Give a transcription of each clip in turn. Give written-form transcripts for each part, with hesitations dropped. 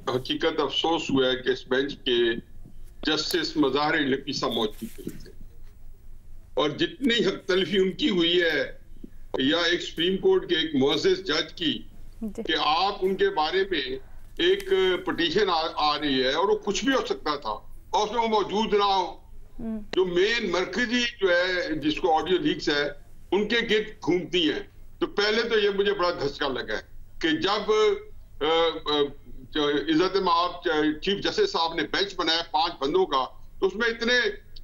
हकीकत अफसोस हुआ है कि इस बेंच के जस्टिस मज़ाहिर नबी साहब मौजूद नहीं थे, और जितनी हक तलफी उनकी हुई है या एक सुप्रीम कोर्ट के एक मुअज़्ज़िज़ जज की कि आप उनके बारे में एक पिटीशन आ रही है और वो कुछ भी हो सकता था और उसमें वो मौजूद ना हो, जो मेन मरकजी जो है जिसको ऑडियो लीक्स है उनके गिर्द घूमती हैं। तो पहले तो ये मुझे बड़ा धचका लगा है कि जब इज्जत माब चीफ जस्टिस साहब ने बेंच बनाया 5 बंदों का, तो उसमें इतने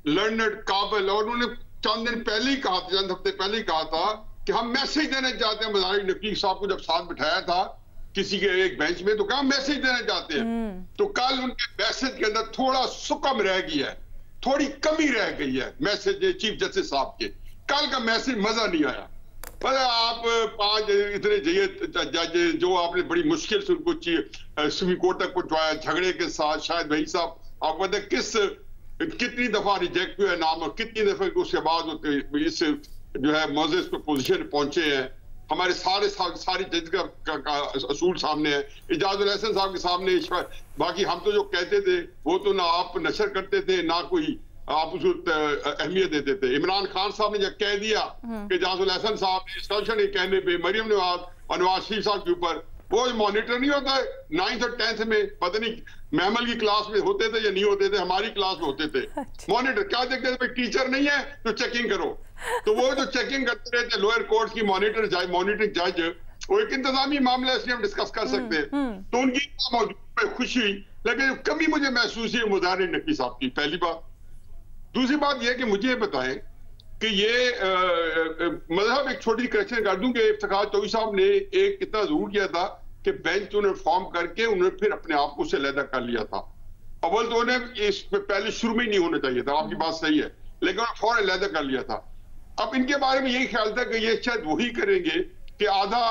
लर्नड काबिल, और उन्होंने चंद दिन पहले ही कहा था, चंद हफ्ते पहले ही कहा था कि हम मैसेज देना चाहते हैं। मज़ाहिर नबी साहब को जब साथ बिठाया था किसी के एक बेंच में, तो कहा मैसेज देना चाहते हैं। तो कल उनके मैसेज के अंदर थोड़ा सुकम रह गया है, थोड़ी कमी रह गई है मैसेज चीफ जस्टिस साहब के। कल का मैसेज मजा नहीं आया। पर आप 5 इतने जज जो आपने बड़ी मुश्किल से उनको सुप्रीम कोर्ट तक पहुंचवाया झगड़े के साथ, शायद भाई साहब आपको पता कितनी दफा रिजेक्ट हुआ है नाम, और कितनी दफा उसके बाद इस जो है मुअज़्ज़िज़ पे पोजीशन पहुंचे हैं। हमारे सारे जज का असूल सामने है, इजाजुल हसन साहब के सामने। बाकी हम तो जो कहते थे वो तो ना आप नशर करते थे ना कोई आप उसको अहमियत देते थे। इमरान खान साहब ने जब कह दिया कि इजाजुल हसन साहब ने इंस्ट्रक्शन के कहने पे मरियम नवाज और नवाज शरीफ साहब के ऊपर, वो मॉनिटर नहीं होता है 9th और 10th में, पता नहीं महमल की क्लास में होते थे या नहीं होते थे, हमारी क्लास में होते थे मॉनिटर। क्या देखते थे टीचर नहीं है तो चेकिंग करो, तो वो जो चेकिंग करते रहते लोअर कोर्ट की मॉनिटरिंग जज, वो एक इंतजामी मामला है, इसलिए हम डिस्कस कर सकते हैं। तो उनकी मौजूद खुशी, लेकिन कमी मुझे महसूस हुई मुज़ाहिर नबी साहब की, पहली बात। दूसरी बात यह कि मुझे बताएं कि ये मतलब एक छोटी करेक्शन कर दूं कि इफ्तिखार चौधरी साहब ने एक कितना जरूर किया था कि बेंच उन्हें फॉर्म करके उन्होंने फिर अपने आप को से अलग कर लिया था। अव्वल तो उन्हें इस पहले शुरू में ही नहीं होना चाहिए था, आपकी बात सही है, लेकिन उन्होंने फौरन अलग कर लिया था। अब इनके बारे में यही ख्याल था कि ये शायद वही करेंगे कि आधा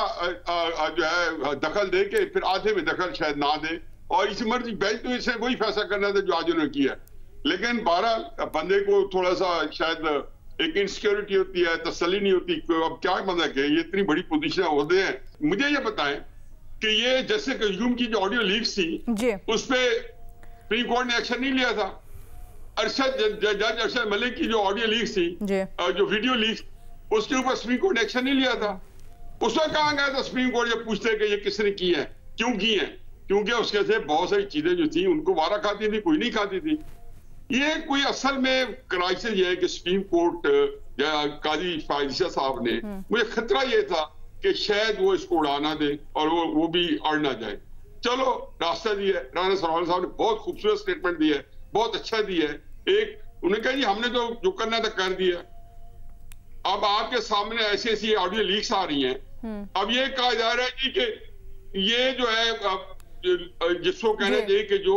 जो है दखल दे के फिर आधे में दखल शायद ना दे, और इसी मर्जी बेंच तो इसे वही फैसला करना था जो आज उन्होंने किया। लेकिन 12 बंदे को थोड़ा सा शायद एक इनसिक्योरिटी होती है, तसल्ली नहीं होती। अब क्या मतलब कि ये इतनी बड़ी पोजीशन होते हैं। मुझे ये बताएं कि ये जैसे कयूम की जो ऑडियो लीक्स थी उस पे सुप्रीम कोर्ट ने एक्शन नहीं लिया था। जज अरशद मलिक की जो ऑडियो लीक्स थी, जो वीडियो लीक्स, उसके ऊपर सुप्रीम कोर्ट ने एक्शन नहीं लिया था। उसमें कहा गया था सुप्रीम कोर्ट ये पूछते कि ये किसने की है, क्यों की है, क्योंकि उसके से बहुत सारी चीजें जो थी उनको वारा खाती थी, कोई नहीं खाती थी। ये कोई असल में क्राइसिस ये है कि सुप्रीम कोर्ट या काजी फायजा साहब ने, मुझे खतरा ये था कि शायद वो इसको उड़ाना दे और वो भी अड़ ना जाए। चलो रास्ता दिया, राना सरोवर साहब ने बहुत खूबसूरत स्टेटमेंट दिया है, बहुत अच्छा दिया है। एक उन्होंने कहा जी हमने तो जो करना था कर दिया। अब आपके सामने ऐसी ऐसी ऑडियो लीक्स आ रही हैं, अब ये कहा जा रहा है कि ये जो है जिसको कहना चाहिए कि जो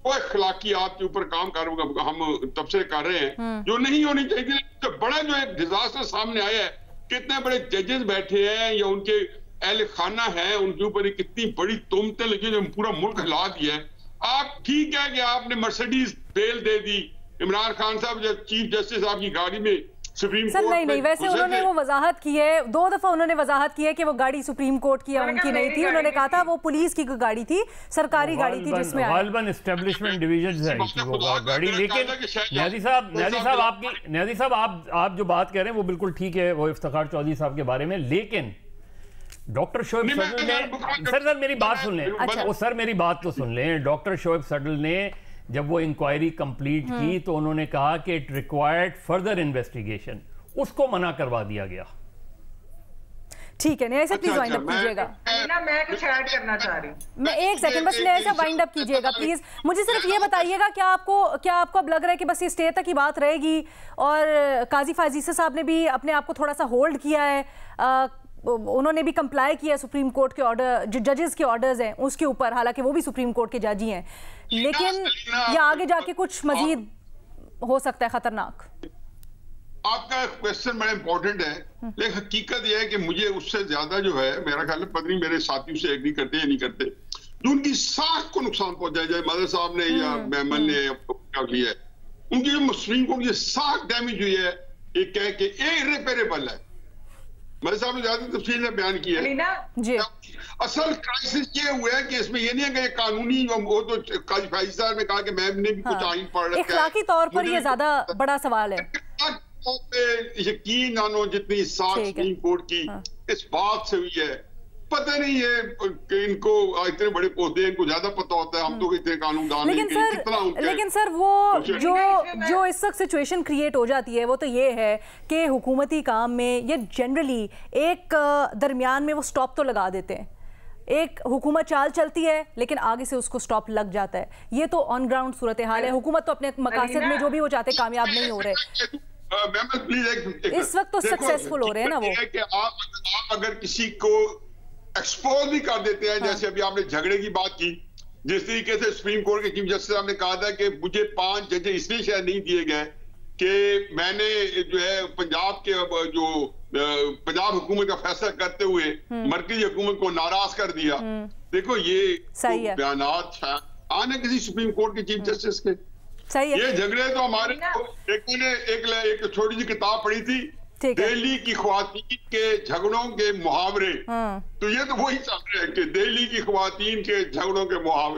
वो अखलाकियात के ऊपर काम कर हम तबसरे कर रहे हैं जो नहीं होनी चाहिए। तो बड़ा जो एक डिजास्टर सामने आया है, कितने बड़े जजेस बैठे हैं या उनके अहल खाना है, उनके ऊपर कितनी बड़ी तुमतें लगी जो पूरा मुल्क हिला दिया है। आप ठीक है कि आपने मर्सिडीज बेल दे दी, इमरान खान साहब जब चीफ जस्टिस आपकी गाड़ी में सुप्रीम कोर्ट नहीं वैसे उन्होंने वो वजाहत की है, 2 दफा उन्होंने वजाहत की है कि वो गाड़ी सुप्रीम कोर्ट की उनकी नहीं थी। उन्होंने कहा था वो पुलिस की गाड़ी थी, सरकारी गाड़ी थी जिसमें एस्टेब्लिशमेंट डिवीजन है वो गाड़ी। लेकिन न्याजी साहब आप जो बात कह रहे हैं वो बिल्कुल ठीक है, वो इफ्तिखार चौधरी साहब के बारे में। लेकिन डॉक्टर शोएब सडल ने सर मेरी बात सुन लें, वो सर मेरी बात तो सुन लें। डॉक्टर शोएब सडल ने जब वो इंक्वायरी कंप्लीट की तो उन्होंने कहा कि इट रिक्वायर्ड फर्दर इन्वेस्टिगेशन, उसको मना करवा दिया गया। ठीक है, नया से प्लीज वाइंड अप कीजिएगा। मैं कुछ ऐड करना चाह रही हूँ, मैं 1 सेकंड बस नया से वाइंड अप कीजिएगा प्लीज। मुझे सिर्फ ये बताइएगा क्या आपको अब लग रहा है कि बस ये स्टे तक की बात रहेगी, और काजी फाजीसा साहब ने भी अपने आप को थोड़ा सा होल्ड किया है, उन्होंने भी कंप्लाई किया सुप्रीम कोर्ट के ऑर्डर, जो जजेस के ऑर्डर्स हैं उसके ऊपर, हालांकि वो भी सुप्रीम कोर्ट के जज ही हैं, लेकिन ये आगे जाके कुछ मजीद हो सकता है खतरनाक। आपका क्वेश्चन बड़ा इंपॉर्टेंट है, लेकिन हकीकत यह है कि मुझे उससे ज्यादा जो है मेरा ख्याल है, पता नहीं मेरे साथियों से एग्री करते या नहीं करते, जो उनकी साख को नुकसान पहुंचाया जाए, मदर साहब ने या मेमन ने लिया है, उनकी जो सुप्रीम कोर्ट की साख डैमेज हुई है, ये कह के इर्रिपेरेबल है, मलिक साहब ने ज्यादा तफसील में बयान किया है जी। असल क्राइसिस ये हुआ है कि इसमें ये नहीं है कि कानूनी, वो तो काजी फैजी साहब ने कहा कि मैंने भी कुछ आइन पढ़ रखा है, इखलाकी तौर पर ये ज्यादा बड़ा सवाल है। यकीन मानो जितनी साख सुप्रीम कोर्ट की इस बात से हुई है, पता नहीं है कि इनको इतने बड़े पौधे इनको ज्यादा पता होता है, हम तो इतने कानूनदान लेकिन सर वो जो इस वक्त सिचुएशन क्रिएट हो जाती है वो तो ये है कि हुकूमती काम में ये जनरली एक दरमियान में वो स्टॉप तो लगा देते हैं, एक हुकूमत चाल चलती है लेकिन आगे से उसको स्टॉप लग जाता है। ये तो ऑन ग्राउंड सूरत हाल है। हुकूमत तो अपने मकासद में जो भी वो चाहते कामयाब नहीं हो रहे, इस वक्त तो सक्सेसफुल हो रहे हैं ना वो। कि आप अगर किसी को एक्सपोज भी कर देते हैं, जैसे अभी आपने झगड़े की बात की, जिस तरीके से सुप्रीम कोर्ट के चीफ जस्टिस साहब ने कहा था कि मुझे 5 जज इसलिए शायद नहीं दिए गए कि मैंने जो है पंजाब के जो पंजाब हुकूमत का फैसला करते हुए मरकजी हुकूमत को नाराज कर दिया। देखो ये बयानात आने किसी सुप्रीम कोर्ट के चीफ जस्टिस के, सही है। ये झगड़े तो हमारे एक छोटी सी किताब पढ़ी थी, दिल्ली की ख्वातीन के झगड़ों के मुहावरे, तो ये तो वही चल रहे हैं कि दिल्ली की ख्वातीन के झगड़ों के मुहावरे।